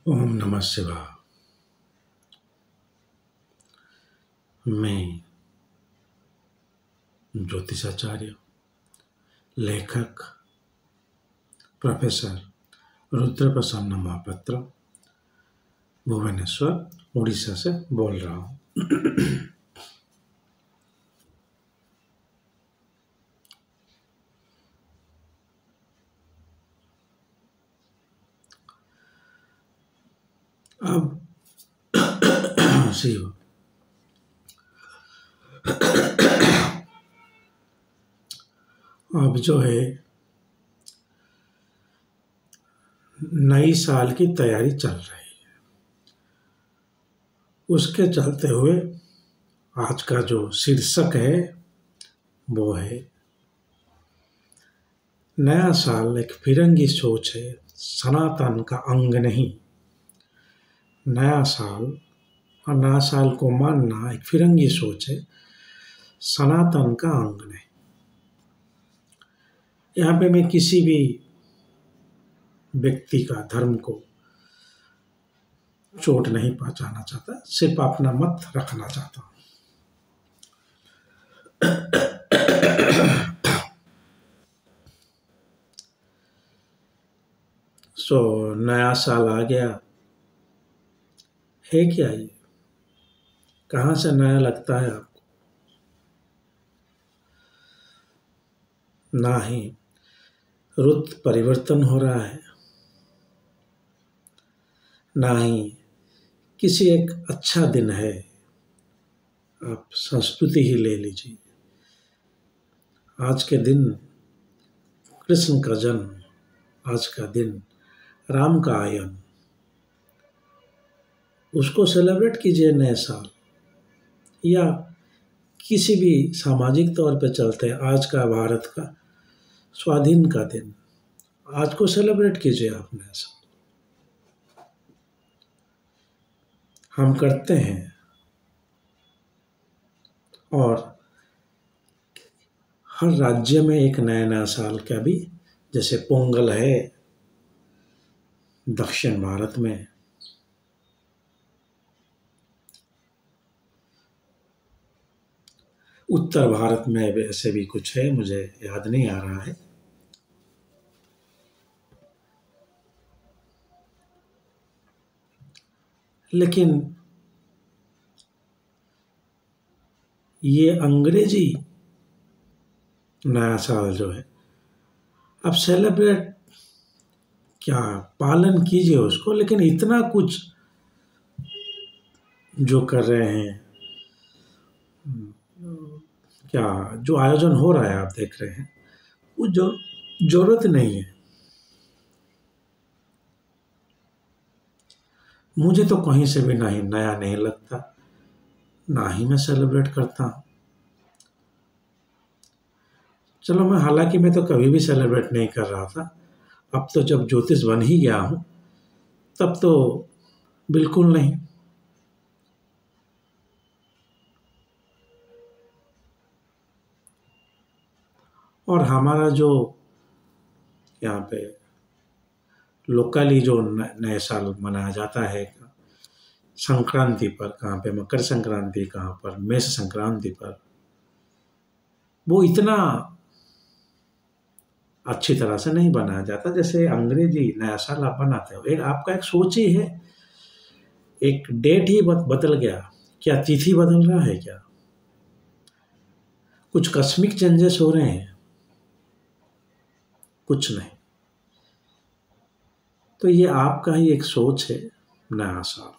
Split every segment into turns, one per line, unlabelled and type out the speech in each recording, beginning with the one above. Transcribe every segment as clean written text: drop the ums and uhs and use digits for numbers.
ओम नमः शिवाय। मैं ज्योतिषाचार्य, लेखक, प्रोफेसर रुद्र प्रसन्न महापात्र भुवनेश्वर उड़ीसा से बोल रहा हूँ। अब शिव अब जो है नई साल की तैयारी चल रही है। उसके चलते हुए आज का जो शीर्षक है वो है नया साल एक फिरंगी सोच है, सनातन का अंग नहीं। नया साल और नया साल को मानना एक फिरंगी सोच है, सनातन का अंग नहीं। यहाँ पे मैं किसी भी व्यक्ति का धर्म को चोट नहीं पहुंचाना चाहता, सिर्फ अपना मत रखना चाहता हूँ। नया साल आ गया है क्या? ये कहाँ से नया लगता है आपको? ना ही रुत परिवर्तन हो रहा है, ना ही किसी एक अच्छा दिन है। आप संस्कृति ही ले लीजिए। आज के दिन कृष्ण का जन्म, आज का दिन राम का आयन, उसको सेलिब्रेट कीजिए नए साल। या किसी भी सामाजिक तौर पे चलते हैं, आज का भारत का स्वाधीन का दिन, आज को सेलिब्रेट कीजिए आप नए साल। हम करते हैं और हर राज्य में एक नया नया साल का भी, जैसे पोंगल है दक्षिण भारत में, उत्तर भारत में ऐसे भी कुछ है, मुझे याद नहीं आ रहा है। लेकिन ये अंग्रेजी नया साल जो है, अब सेलिब्रेट क्या, पालन कीजिए उसको, लेकिन इतना कुछ जो कर रहे हैं, क्या जो आयोजन हो रहा है आप देख रहे हैं, वो जो जरूरत नहीं है। मुझे तो कहीं से भी नहीं नया नहीं लगता, ना ही मैं सेलिब्रेट करता हूँ। चलो हालांकि मैं तो कभी भी सेलिब्रेट नहीं कर रहा था, अब तो जब ज्योतिष बन ही गया हूँ तब तो बिल्कुल नहीं। और हमारा जो यहाँ पे लोकली जो नए साल मनाया जाता है संक्रांति पर, कहाँ पे मकर संक्रांति, कहाँ पर मेष संक्रांति पर, वो इतना अच्छी तरह से नहीं बनाया जाता जैसे अंग्रेजी नया साल आप बनाते हो। एक आपका एक सोच ही है, एक डेट ही बदल गया। क्या तिथि बदल रहा है क्या? कुछ कस्मिक चेंजेस हो रहे हैं? कुछ नहीं। तो ये आपका ही एक सोच है नया साल।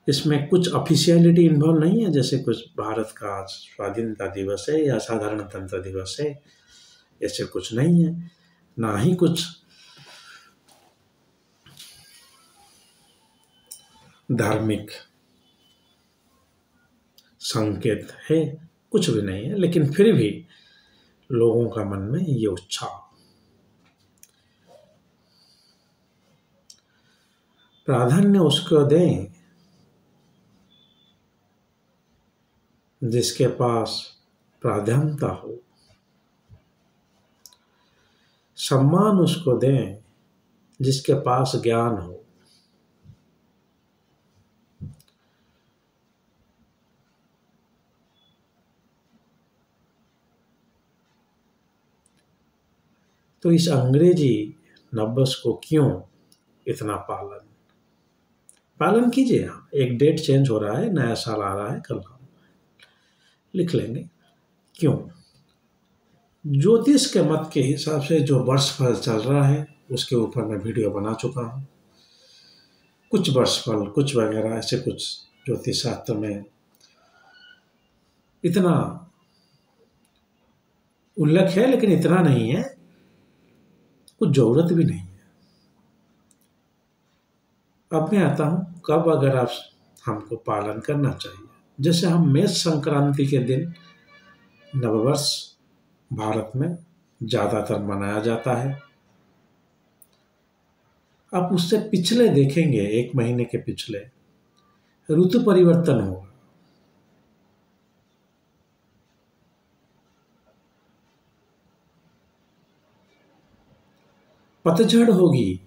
इसमें कुछ ऑफिशियलिटी इन्वॉल्व नहीं है, जैसे कुछ भारत का स्वाधीनता दिवस है या साधारणतंत्र दिवस है, ऐसे कुछ नहीं है। ना ही कुछ धार्मिक संकेत है, कुछ भी नहीं है। लेकिन फिर भी लोगों का मन में ये उत्साह, प्राधान्य उसको दें जिसके पास प्राधान्यता हो, सम्मान उसको दें जिसके पास ज्ञान हो, तो इस अंग्रेजी नववर्ष को क्यों इतना पालन कीजिए। आप एक डेट चेंज हो रहा है, नया साल आ रहा है, कल हम लिख लेंगे क्यों। ज्योतिष के मत के हिसाब से जो वर्ष फल चल रहा है उसके ऊपर मैं वीडियो बना चुका हूँ। कुछ वर्ष फल, कुछ वगैरह ऐसे कुछ ज्योतिष शास्त्र में इतना उल्लेख है, लेकिन इतना नहीं है, कुछ जरूरत भी नहीं है। अब मैं आता हूँ कब अगर आप हमको पालन करना चाहिए। जैसे हम मेष संक्रांति के दिन नववर्ष भारत में ज़्यादातर मनाया जाता है। आप उससे पिछले देखेंगे, 1 महीने के पिछले ऋतु परिवर्तन होगा। पतझड़ होगी,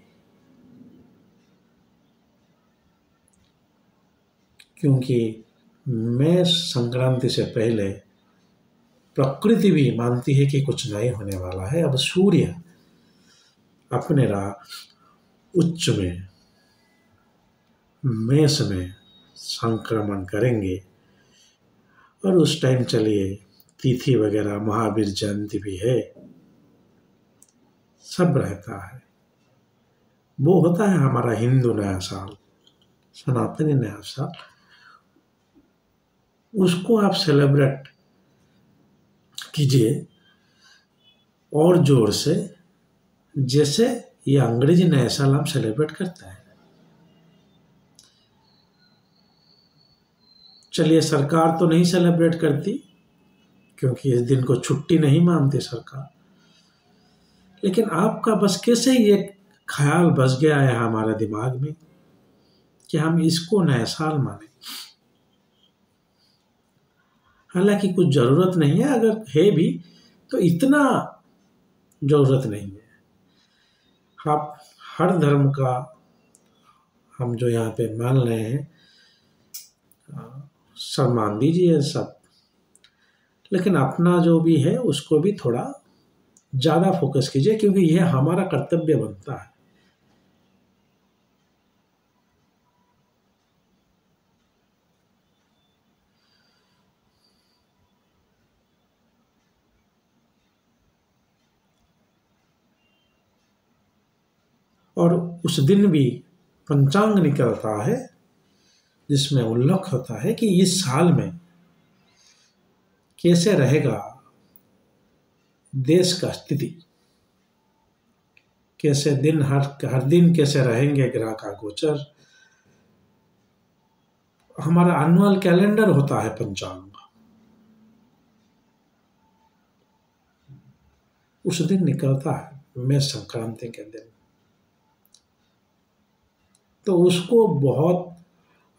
क्योंकि मेष संक्रांति से पहले प्रकृति भी मानती है कि कुछ नए होने वाला है। अब सूर्य अपने उच्च में मेष में संक्रमण करेंगे और उस टाइम चलिए तिथि वगैरह महावीर जयंती भी है, सब रहता है। वो होता है हमारा हिंदू नया साल, सनातनी नया साल। उसको आप सेलिब्रेट कीजिए और जोर से, जैसे ये अंग्रेजी नया साल हम सेलिब्रेट करते हैं। चलिए सरकार तो नहीं सेलिब्रेट करती क्योंकि इस दिन को छुट्टी नहीं मानती सरकार, लेकिन आपका बस कैसे ये ख्याल बस गया है हमारे दिमाग में कि हम इसको नया साल माने। हालांकि कुछ ज़रूरत नहीं है, अगर है भी तो इतना ज़रूरत नहीं है। आप हर धर्म का हम जो यहाँ पे मान रहे हैं सम्मान दीजिए सब, लेकिन अपना जो भी है उसको भी थोड़ा ज़्यादा फोकस कीजिए, क्योंकि यह हमारा कर्तव्य बनता है। और उस दिन भी पंचांग निकलता है जिसमें उल्लेख होता है कि इस साल में कैसे रहेगा देश का स्थिति, कैसे दिन हर दिन कैसे रहेंगे ग्रह का गोचर। हमारा एनुअल कैलेंडर होता है पंचांग, उस दिन निकलता है मेष संक्रांति के दिन। तो उसको बहुत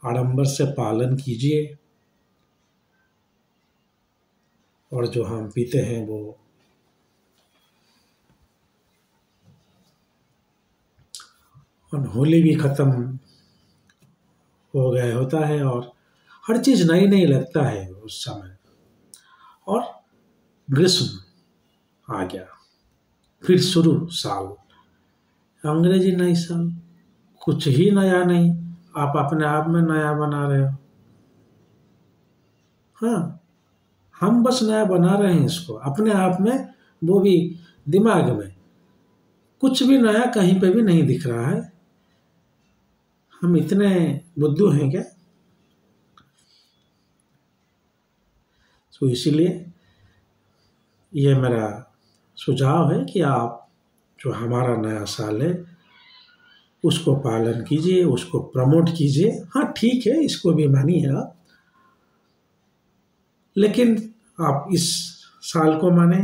आडंबर से पालन कीजिए, और जो हम पीते हैं वो और होली भी खत्म हो गया होता है और हर चीज नई नई लगता है उस समय। और ग्रीष्म आ गया, फिर शुरू साल, अंग्रेजी नई साल, कुछ ही नया नहीं, आप अपने आप में नया बना रहे हो। हाँ, हम बस नया बना रहे हैं इसको अपने आप में, वो भी दिमाग में। कुछ भी नया कहीं पे भी नहीं दिख रहा है। हम इतने बुद्धू हैं क्या? तो इसीलिए ये मेरा सुझाव है कि आप जो हमारा नया साल है उसको पालन कीजिए, उसको प्रमोट कीजिए। हाँ ठीक है, इसको भी मानिए आप, लेकिन आप इस साल को माने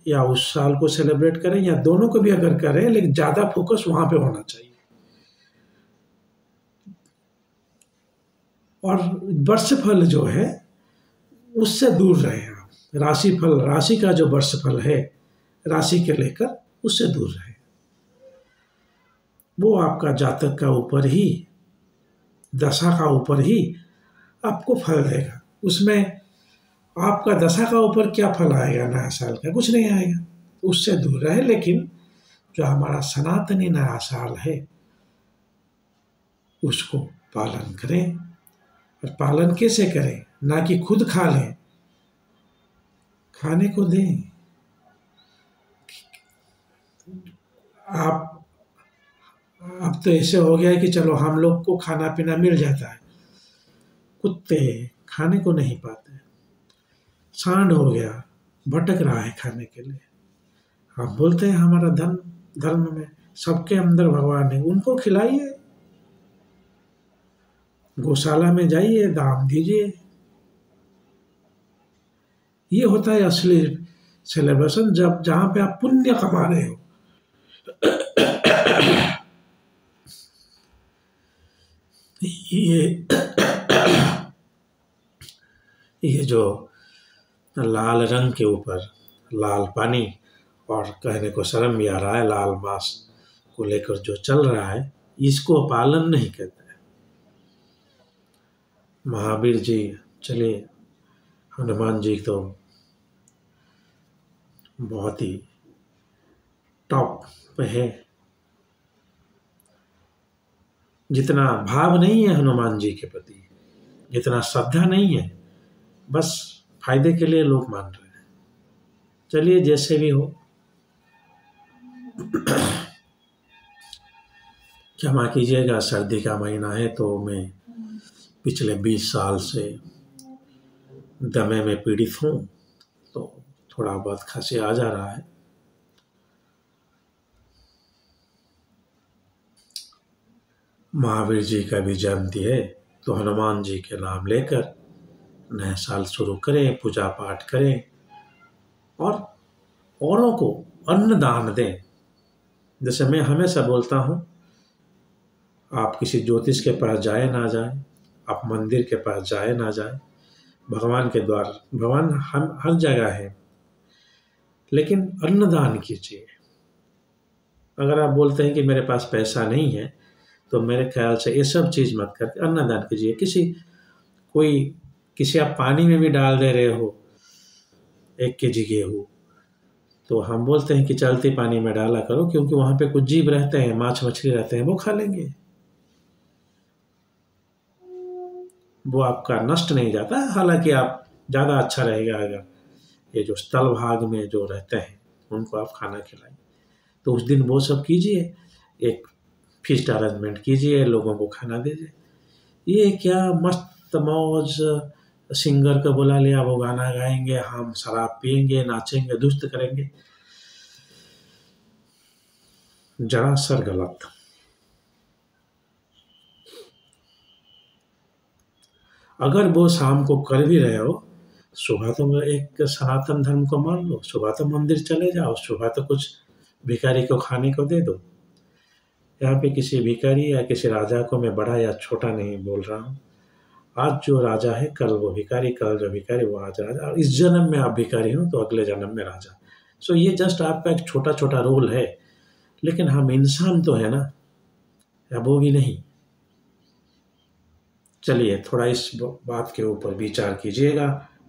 या उस साल को सेलिब्रेट करें या दोनों को भी अगर करें, लेकिन ज़्यादा फोकस वहाँ पे होना चाहिए। और वर्षफल जो है उससे दूर रहें आप। राशिफल, राशि का जो वर्षफल है राशि के लेकर, उससे दूर रहें। वो आपका जातक का ऊपर ही, दशा का ऊपर ही आपको फल देगा। उसमें आपका दशा का ऊपर क्या फल आएगा नया साल का? कुछ नहीं आएगा। उससे दूर रहे, लेकिन जो हमारा सनातनी नया साल है उसको पालन करें। और पालन कैसे करें? ना कि खुद खा लें, खाने को दें। आप अब तो ऐसे हो गया है कि चलो हम लोग को खाना पीना मिल जाता है, कुत्ते खाने को नहीं पाते। सांड हो गया, भटक रहा है खाने के लिए। आप बोलते हैं हमारा धर्म में सबके अंदर भगवान है, उनको खिलाइए, गौशाला में जाइए, दान दीजिए। ये होता है असली सेलिब्रेशन, जब जहां पे आप पुण्य कमा रहे हो। ये जो लाल रंग के ऊपर लाल पानी, और कहने को शर्म भी आ रहा है, लाल मांस को लेकर जो चल रहा है, इसको पालन नहीं कहते। महावीर जी चले, हनुमान जी तो बहुत ही टॉप पे है। जितना भाव नहीं है हनुमान जी के प्रति, जितना श्रद्धा नहीं है, बस फायदे के लिए लोग मान रहे हैं। चलिए जैसे भी हो, क्षमा कीजिएगा, सर्दी का महीना है तो मैं पिछले 20 साल से दमे में पीड़ित हूँ, तो थोड़ा बहुत खांसी आ जा रहा है। महावीर जी का भी जयंती है, तो हनुमान जी के नाम लेकर नया साल शुरू करें, पूजा पाठ करें और औरों को अन्न दान दें। जैसे मैं हमेशा बोलता हूँ, आप किसी ज्योतिष के पास जाए ना जाए, आप मंदिर के पास जाए ना जाए, भगवान के द्वार, भगवान हम हर जगह है, लेकिन अन्नदान कीजिए। अगर आप बोलते हैं कि मेरे पास पैसा नहीं है, तो मेरे ख्याल से ये सब चीज़ मत करके अन्नदान कीजिए। किसी आप पानी में भी डाल दे रहे हो 1 केजी गेहूँ, तो हम बोलते हैं कि चलते पानी में डाला करो, क्योंकि वहाँ पे कुछ जीव रहते हैं, माछ मछली रहते हैं, वो खा लेंगे, वो आपका नष्ट नहीं जाता। हालांकि आप ज़्यादा अच्छा रहेगा अगर ये जो स्थल भाग में जो रहते हैं उनको आप खाना खिलाएं, तो उस दिन वो सब कीजिए, एक फीस्ट अरेंजमेंट कीजिए, लोगों को खाना दीजिए। ये क्या मस्त मौज, सिंगर को बुला लिया, वो गाना गाएंगे, हम शराब पिएंगे, नाचेंगे, दुष्ट करेंगे, जरा सर गलत। अगर वो शाम को कर भी रहे हो, सुबह तो एक सनातन धर्म को मान लो, सुबह तो मंदिर चले जाओ, सुबह तो कुछ भिखारी को खाने को दे दो। यहाँ पे किसी भिखारी या किसी राजा को मैं बड़ा या छोटा नहीं बोल रहा हूँ। आज जो राजा है, कल वो भिखारी, कल जो भिखारी वो आज राजा, और इस जन्म में आप भिखारी हो तो अगले जन्म में राजा। सो ये जस्ट आपका एक छोटा छोटा रोल है, लेकिन हम इंसान तो है ना, या वो भी नहीं। चलिए थोड़ा इस बात के ऊपर विचार कीजिएगा।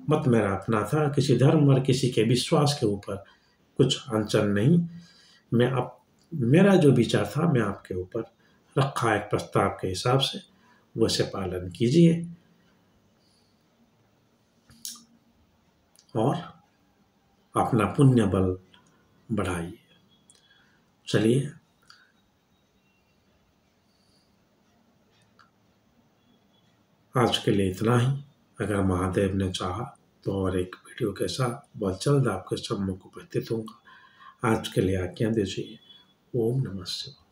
मत मेरा अपना था, किसी धर्म और किसी के विश्वास के ऊपर कुछ अड़चन नहीं। मेरा जो विचार था मैं आपके ऊपर रखा, एक प्रस्ताव के हिसाब से, वैसे पालन कीजिए और अपना पुण्य बल बढ़ाइए। चलिए, आज के लिए इतना ही। अगर महादेव ने चाहा तो और एक वीडियो के साथ बहुत जल्द आपके सम्मुख उपस्थित होऊंगा। आज के लिए आज्ञा दीजिए। ओम नमः शिवाय।